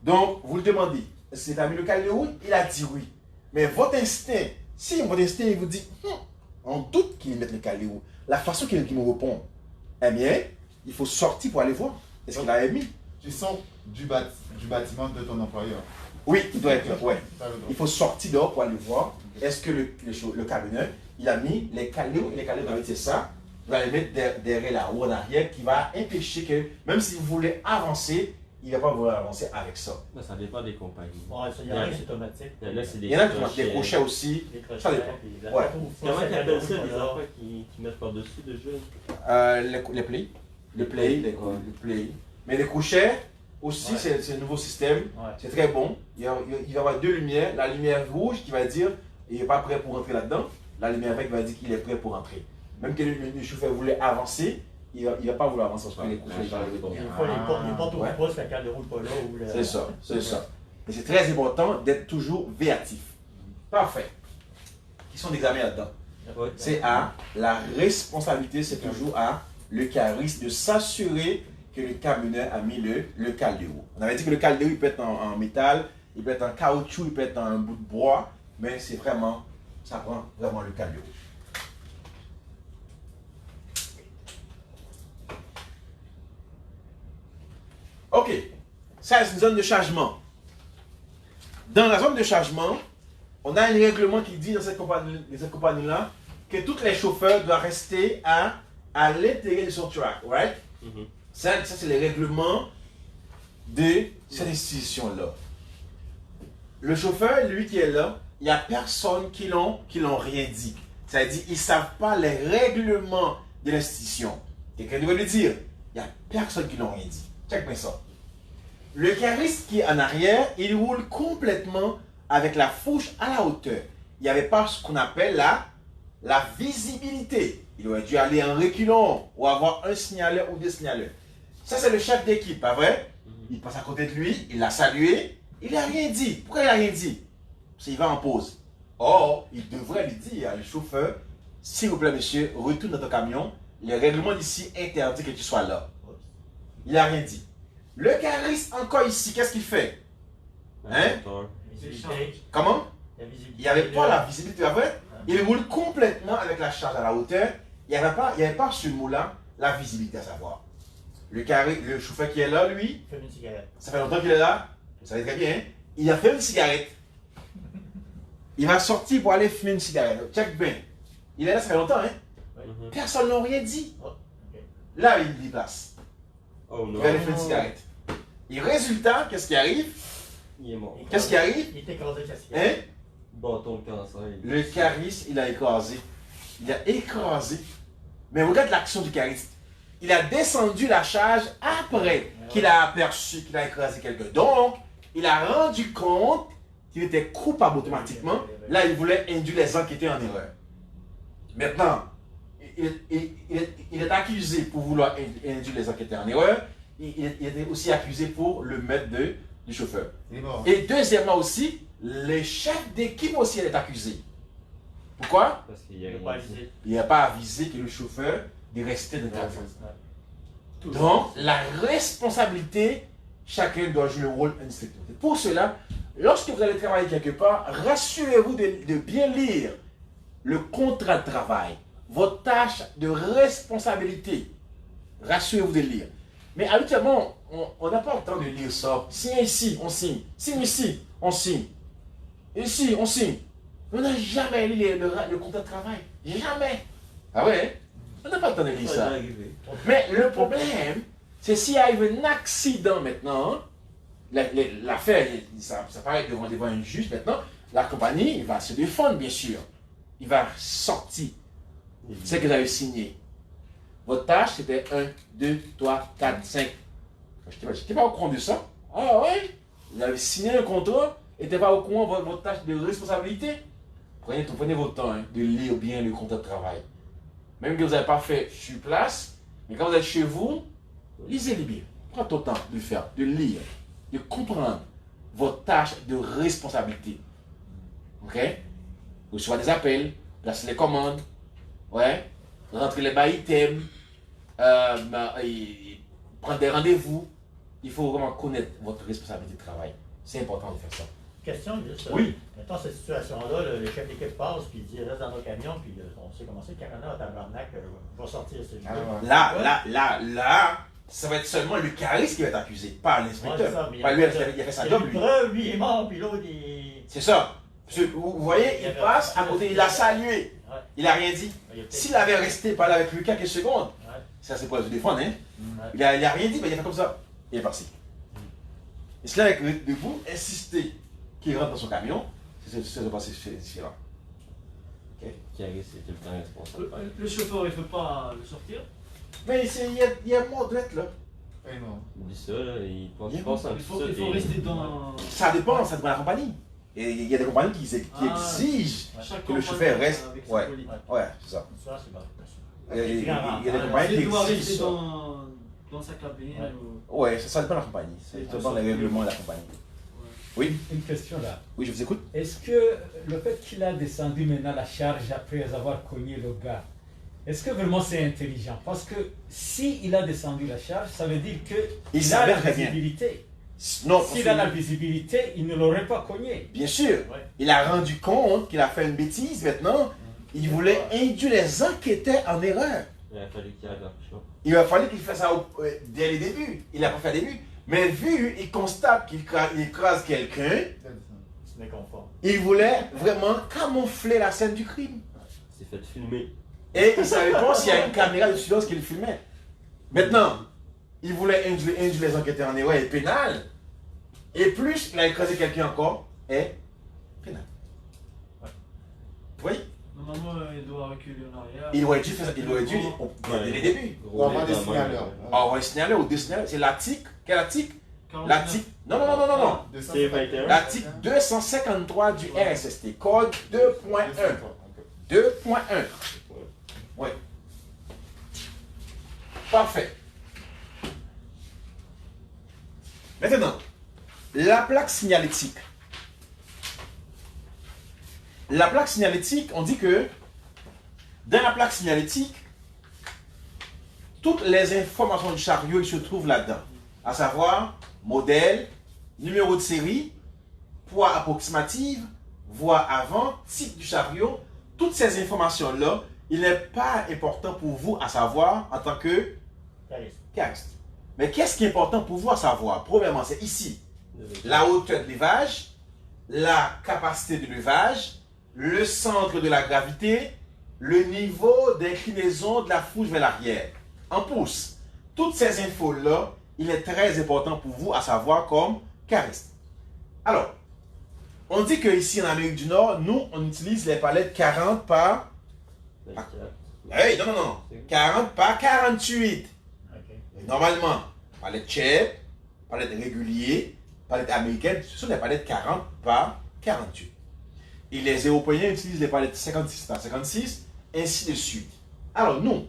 Donc, vous le demandez, est-ce que tu as mis le cale de route? Il a dit oui. Mais votre instinct, si votre instinct il vous dit, on doute qu'il mette le cale de route, la façon qu'il me répond, eh bien, il faut sortir pour aller voir. Est-ce qu'il a mis? Tu sors du bâtiment de ton employeur. Oui, il doit être là, ouais. T'as le droit. Il faut sortir dehors pour aller voir, est-ce que le camionneur, il a mis les cale de route, et les cale de route, c'est ça. Vous allez mettre derrière la roue en arrière qui va empêcher que, même si vous voulez avancer, il ne va pas vouloir avancer avec ça. Ben, ça dépend des compagnies. Ouais, ça, il y en a qui c'est automatique. Il y en a, c'est Il y en a qui ont des crochets aussi. Les crochets, Ça dépend. puis la Ouais. photo, Comment ça, tu ça, appelles ça, ça, ça, les ça. enfants qui mettent par-dessus de jeu? Les play. Le play. Mais les crochets aussi, Ouais. c'est un nouveau système. Ouais. C'est très bon. Il va y avoir deux lumières. La lumière rouge qui va dire il n'est pas prêt pour entrer là-dedans. La lumière verte qui va dire qu'il est prêt pour entrer. Même que le chauffeur voulait avancer, il ne va pas vouloir avancer parce que les crochets vont arriver. Des fois, les portes Ouais. ouvrent pas, c'est quand ne roule pas là. Ou le... C'est ça, c'est ça. Et c'est très important d'être toujours véatif. Parfait. Question d'examen là-dedans. Ouais. C'est A, la responsabilité, c'est toujours à le cariste de s'assurer que le camionneur a mis le caldéro. On avait dit que le caldéro, il peut être en métal, il peut être en caoutchouc, il peut être en un bout de bois, mais c'est vraiment, ça prend vraiment le caldéro. Ok, ça c'est une zone de chargement. Dans la zone de chargement, on a un règlement qui dit dans cette compagnie-là que tous les chauffeurs doivent rester à l'intérieur de son track, right? Mhm. Ça c'est le règlement de cette institution-là. Le chauffeur, lui qui est là, il n'y a personne qui l'ont rien dit. C'est-à-dire qu'ils ne savent pas les règlements de l'institution. Quelqu'un devrait le dire. Il n'y a personne qui l'ont rien dit. Check bien ça. Le cariste qui est en arrière, il roule complètement avec la fourche à la hauteur. Il n'y avait pas ce qu'on appelle la visibilité. Il aurait dû aller en reculant ou avoir un signaleur ou deux signaleurs. Ça, c'est le chef d'équipe, pas vrai? Il passe à côté de lui, il l'a salué, il n'a rien dit. Pourquoi il n'a rien dit? Parce qu'il va en pause. Or, il devrait lui dire à le chauffeur, s'il vous plaît, monsieur, retourne dans ton camion. Le règlement d'ici interdit que tu sois là. Il n'a rien dit. Le cariste, encore ici, qu'est-ce qu'il fait? Hein? Visibilité. Comment? La visibilité. Il n'y avait pas la visibilité, pas vrai? Il roule complètement avec la charge à la hauteur. Il n'y avait pas ce mot-là, la visibilité à savoir. Le chauffeur qui est là, lui, Fume une cigarette. ça fait longtemps qu'il est là. Vous savez très bien. Il a fait une cigarette. Il va sortir pour aller fumer une cigarette. Check bien. Il est là, ça fait longtemps, hein? Mhm. Personne n'a rien dit. Oh, ok. Là, il déplace. Oh Il non, va aller fumer une cigarette. Et résultat, qu'est-ce qui arrive? il est mort. Qu'est-ce qui arrive? Il était écrasé avec la cigarette. Hein? Bâton de cancer. Le cariste, il a écrasé. Il a écrasé. Mais regarde l'action du cariste. Il a descendu la charge après qu'il a aperçu qu'il a écrasé quelqu'un. Donc, il a rendu compte qu'il était coupable automatiquement. Là, il voulait induire les gens qui étaient en erreur. Maintenant, il est accusé pour vouloir induire les gens qui étaient en erreur. Il était aussi accusé pour le maître du chauffeur. Il est mort. Et deuxièmement aussi, le chef d'équipe aussi est accusé. Pourquoi? Parce qu'il y a Il n'a rien pas dit. avisé. Il n'a pas avisé que le chauffeur de rester dans le camion. Ouais. Donc, la responsabilité, chacun doit jouer le rôle instinctif. Pour cela, lorsque vous allez travailler quelque part, rassurez-vous de bien lire le contrat de travail, votre tâche de responsabilité. Rassurez-vous de lire. Mais habituellement, on n'a pas le temps de lire ça. Signe ici, on signe. Signe ici, on signe. Ici, on signe. On n'a jamais lu le contrat de travail. Jamais. Ah ouais? On n'a pas le temps de lire Ça ça. va arriver. Mais le problème, c'est s'il arrive un accident maintenant, l'affaire, ça paraît devant un juge maintenant, la compagnie va se défendre, bien sûr. Il va sortir ce que vous avez signé. Votre tâche, c'était 1, 2, 3, 4, 5. Je n'étais pas au courant de ça. Ah ouais? Vous avez signé un contrat et n'étiez pas au courant de votre tâche de responsabilité. Prenez votre temps de lire bien le contrat de travail. Même que vous n'avez pas fait sur place, mais quand vous êtes chez vous, lisez-les bien. Prenez ton temps de le faire, de lire, de comprendre votre tâche de responsabilité. Ok? Vous recevez des appels, placez les commandes, ouais, rentrez les bas items, prendre des rendez-vous. Il faut vraiment connaître votre responsabilité de travail. C'est important de faire ça. Question, juste. Oui. Mettons cette situation-là, le chef d'équipe passe, puis il dit reste dans nos camions, puis on sait comment c'est, Carana, tabarnak, va sortir ce jeu. Là, ça va être seulement le cariste qui va être accusé, pas l'inspecteur. Pas lui, il a fait sa job, lui. Preuve, lui est mort, puis l'autre, il. C'est ça. Parce que vous voyez, il passe à côté, il a salué. Ouais. Il n'a rien dit. S'il avait resté parler avec lui quelques secondes, Ouais. ça c'est pour se défendre, hein. Ouais. Il a rien dit, mais il a fait comme ça. Il est parti. Et si là, avec de vous, insistez qu'il rentre dans son camion, c'est ce qui va passer ici là. Carré, c'est tout le temps responsable. Le chauffeur, il ne peut pas le sortir. Mais il y a un mot d'être là. Eh non. Oublie ça, là, il pense Il en Il faut, tout ça. il faut rester dans. Ça dépend de la compagnie. Et il y a des compagnies qui exigent Chaque que le compagnie chauffeur reste. avec sa Ouais, politique. ouais, c'est ça. Ça, c'est bon. Il y a des Il compagnies qui doit rester exigent ça. dans sa cabine. Ouais. ou- Ouais, ça dépend de la compagnie. Ça dépend des règlements de la compagnie. Oui, Une question là. oui, je vous écoute. Est-ce que le fait qu'il a descendu maintenant la charge après avoir cogné le gars, est-ce que vraiment c'est intelligent? Parce que s'il a descendu la charge, ça veut dire Il qu'il a la savait très bien. visibilité. Non, S'il a la visibilité, il ne l'aurait pas cogné. bien sûr, Ouais. il a rendu compte qu'il a fait une bêtise. Maintenant, il voulait induire les enquêteurs en erreur. Il a fallu qu'il arrête la chose. Il a fallu qu'il fasse ça dès le début. Il n'a pas fait au début. Mais vu, il constate qu'il écrase quelqu'un, C'est méconfort. il voulait vraiment camoufler la scène du crime. Il s'est fait filmer. Et il ne savait pas s'il y a une caméra de surveillance qui le filmait. Maintenant, il voulait induire les enquêteurs en erreur et pénal. Et plus il a écrasé quelqu'un encore, est pénal. Oui, Normalement, il doit reculer en arrière. il aurait dû faire ça. Il aurait dû dès le début. Ou avoir des signaleurs. On va signaler ou des signaleurs. C'est l'ATIC. Quelle ATIC? 49. L'ATIC. Non, non, non, non, non, non. C'est 21. L'article 253 du RSST, code 2.1. 2.1. Oui. Parfait. Maintenant, la plaque signalétique. La plaque signalétique, on dit que dans la plaque signalétique, toutes les informations du chariot ils se trouvent là-dedans. À savoir, modèle, numéro de série, poids approximatif, voie avant, type du chariot. Toutes ces informations-là, il n'est pas important pour vous à savoir en tant que Cariste. cariste. Mais qu'est-ce qui est important pour vous à savoir? Premièrement, c'est ici. La hauteur de levage, la capacité de levage, le centre de la gravité, le niveau d'inclinaison de la fourche vers l'arrière. En pouces. Toutes ces infos-là, il est très important pour vous à savoir comme cariste. Alors, on dit qu'ici en Amérique du Nord, nous, on utilise les palettes 40 par... 24. Hey, non, non, non. 40 par 48. OK. Normalement, palette chèvre, palette régulier, palette américaine, ce sont des palettes 40 par 48. Et les Européens utilisent les palettes 56 par 56, ainsi de suite. Alors nous,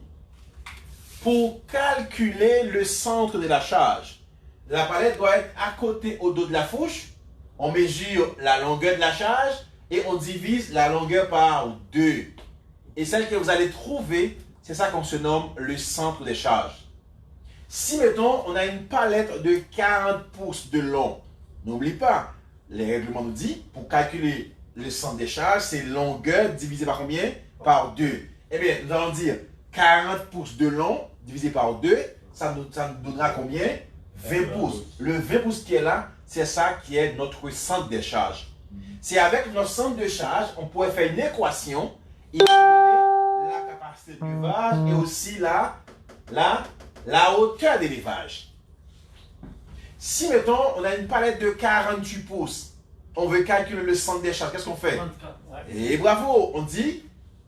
pour calculer le centre de la charge, la palette doit être à côté au dos de la fourche. On mesure la longueur de la charge et on divise la longueur par 2. Et celle que vous allez trouver, c'est ça qu'on se nomme le centre des charges. Si, mettons, on a une palette de 40 pouces de long, n'oublie pas, les règlements nous disent, pour calculer le centre des charges, c'est longueur divisé par combien? Par 2. Eh bien, nous allons dire 40 pouces de long divisé par 2, ça nous donnera combien? 20 pouces. Le 20 pouces qui est là, c'est ça qui est notre centre des charges. C'est avec notre centre de charge, on pourrait faire une équation, il va donner la capacité de levage et aussi la hauteur d'élevage. Si, mettons, on a une palette de 48 pouces, on veut calculer le centre des charges, qu'est-ce qu'on fait? 24. Et bravo, on dit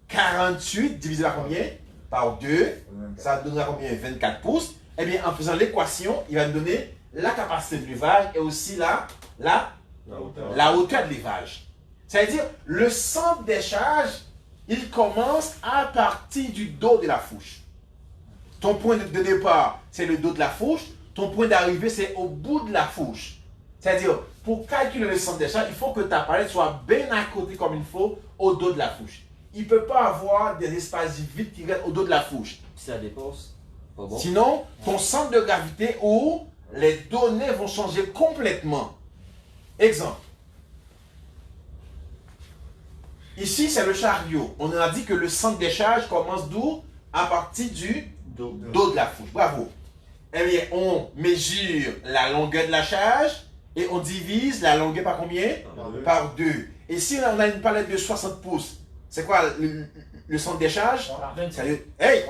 48 divisé par combien? Par 2, ça donnera combien? 24 pouces. Eh bien, en faisant l'équation, il va nous donner la capacité de levage et aussi la hauteur de levage. C'est-à-dire, le centre des charges, il commence à partir du dos de la fourche. Ton point de départ, c'est le dos de la fourche. Ton point d'arrivée, c'est au bout de la fourche. C'est-à-dire, pour calculer le centre des charges, il faut que ta palette soit bien à côté comme il faut au dos de la fourche. Il ne peut pas avoir des espaces vides qui restent au dos de la fourche. Si ça dépasse, pas bon. Sinon, ton centre de gravité ou les données vont changer complètement. Exemple. Ici, c'est le chariot. On a dit que le centre des charges commence d'où? À partir du dos de la fourche. Bravo. Eh bien, on mesure la longueur de la charge et on divise la longueur par combien? Par 2. Et si on a une palette de 60 pouces, c'est quoi le centre des charges? 25. Hey!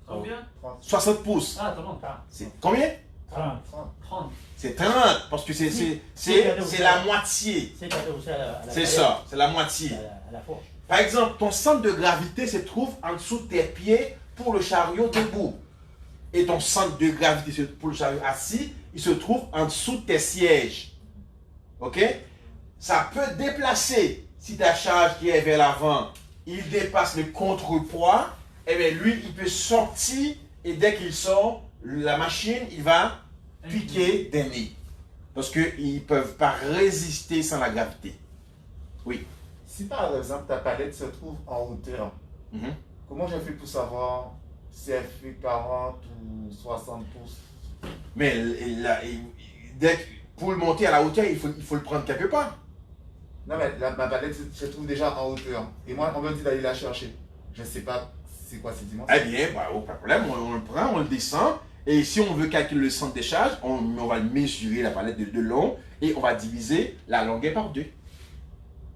Combien? 60 pouces. Ah, t'as bon. C'est combien? 30. 30. C'est C'est 30, parce que c'est la moitié. C'est adossé à la C'est palette, ça, c'est la moitié. à la fourche. Par exemple, ton centre de gravité se trouve en dessous de tes pieds pour le chariot debout. Et ton centre de gravité pour le chariot assis, il se trouve en dessous de tes sièges. Ok? Ça peut déplacer. Si ta charge qui est vers l'avant, il dépasse le contrepoids, eh bien lui, il peut sortir et dès qu'il sort, la machine, il va piquer des nids. Parce qu'ils ne peuvent pas résister sans la gravité. Oui. Si par exemple ta palette se trouve en hauteur, Mhm. comment j'ai fait pour savoir si elle fait 40 ou 60 pouces? Mais pour le monter à la hauteur, il faut le prendre quelque part. Non, mais ma palette se trouve déjà en hauteur. Et moi, on me dit d'aller la chercher. Je ne sais pas c'est quoi ces dimensions. Eh bien, bah, pas de problème, on le prend, on le descend. Et si on veut calculer le centre des charges, on va mesurer la palette de long et on va diviser la longueur par 2.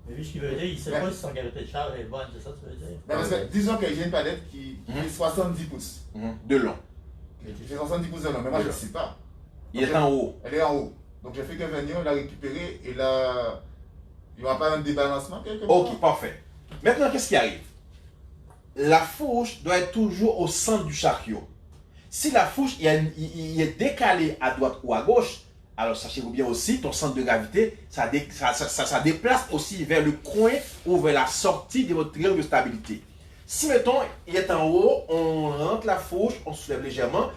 Mais lui, ce qu'il veut dire, il ne sait pas si son gravité de charge est bonne, c'est ça que tu veux dire? Non, parce que disons que j'ai une palette qui fait 70 pouces. De long. Qui fait 70 pouces de long, mais moi je ne sais pas. Il est en haut. Elle est en haut. Donc j'ai fait que venir, la récupérer et là, il n'y aura pas un débalancement quelque part. Ok, parfait. Maintenant, qu'est-ce qui arrive? La fourche doit être toujours au centre du chariot. Si la fourche il est décalée à droite ou à gauche, alors sachez-vous bien aussi, ton centre de gravité, ça déplace aussi vers le coin ou vers la sortie de votre triangle de stabilité. Si, mettons, il est en haut, on rentre la fourche, on soulève légèrement,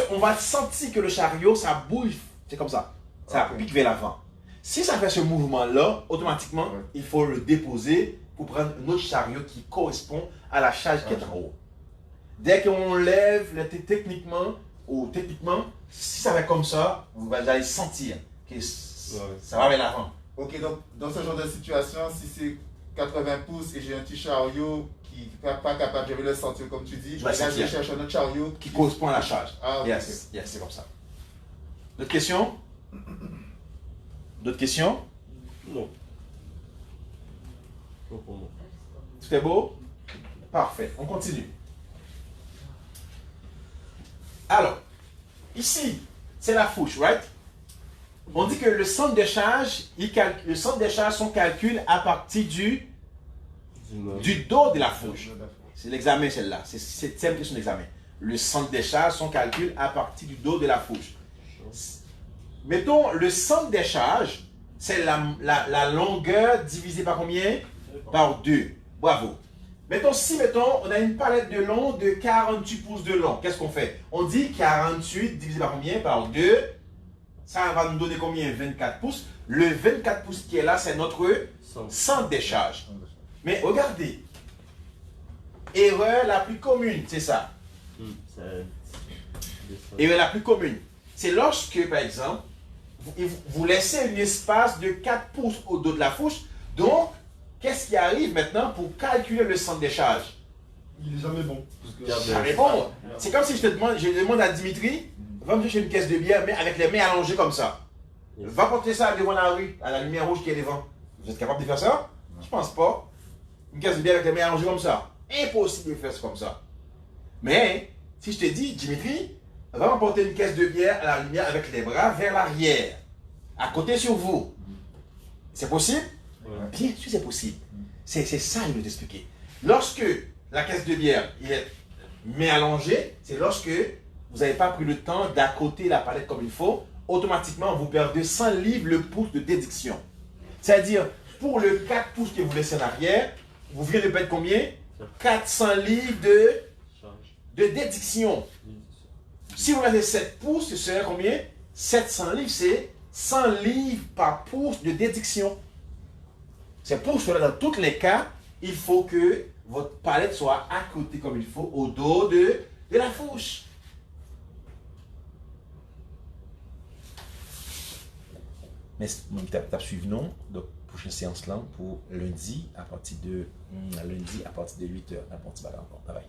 on va sentir que le chariot, ça bouge, c'est comme ça, ça pique vers l'avant. Si ça fait ce mouvement-là, automatiquement, il faut le déposer pour prendre un autre chariot qui correspond à la charge qui est en haut. Dès qu'on lève, techniquement, si ça va comme ça, vous allez sentir que ça va vers l'avant. Ok, donc dans ce genre de situation, si c'est 80 pouces et j'ai un petit chariot qui n'est pas capable, je vais le sentir comme tu dis, Je vais et là sentir. je cherche un autre chariot Qui correspond à la charge. Ah, ok. Yes, c'est comme ça. D'autres questions? D'autres questions? Non. Non pour moi. Tout est beau? Parfait. On continue. Alors, ici, c'est la fourche, right? On dit que le centre de charge, le centre de charge, son calcul à partir du dos de la fourche. C'est l'examen, celle-là. C'est cette septième question d'examen. Le centre de charge, son calcul à partir du dos de la fourche. Mettons, le centre de charge, c'est la longueur divisée par combien? Par 2. Bravo. Mettons, on a une palette de long de 48 pouces de long, qu'est-ce qu'on fait? On dit 48 divisé par combien? Par 2. Ça va nous donner combien? 24 pouces. Le 24 pouces qui est là, c'est notre centre de charge. Mais regardez, erreur la plus commune, c'est ça. Erreur la plus commune, c'est lorsque, par exemple, vous laissez un espace de 4 pouces au dos de la fourche. Donc, qu'est-ce qui arrive maintenant pour calculer le centre de charge? Il est jamais bon. Jamais bon. C'est comme si je demande à Dimitri, va me chercher une caisse de bière, mais avec les mains allongées comme ça. Va porter ça devant la rue, à la lumière rouge qui est devant. Vous êtes capable de faire ça? Je pense pas. Une caisse de bière avec les mains allongées comme ça. Impossible de faire ça comme ça. Mais, si je te dis, Dimitri, va m'emporter une caisse de bière à la lumière avec les bras vers l'arrière, à côté sur vous. C'est possible? Bien sûr, c'est possible. C'est ça que je veux t'expliquer. Lorsque la caisse de bière est main allongée, c'est lorsque vous n'avez pas pris le temps d'accoter la palette comme il faut, automatiquement vous perdez 100 livres le pouce de déduction. C'est-à-dire, pour le 4 pouces que vous laissez en arrière, vous venez de perdre combien? 400 livres de déduction. Si vous avez 7 pouces, ce serait combien? 700 livres, c'est 100 livres par pouce de déduction. C'est pour cela, dans tous les cas, il faut que votre palette soit accotée comme il faut au dos de la fourche. Mais l'étape suivante, donc prochaine séance là pour lundi à partir de 8h, n'importe quoi encore. Bye bye.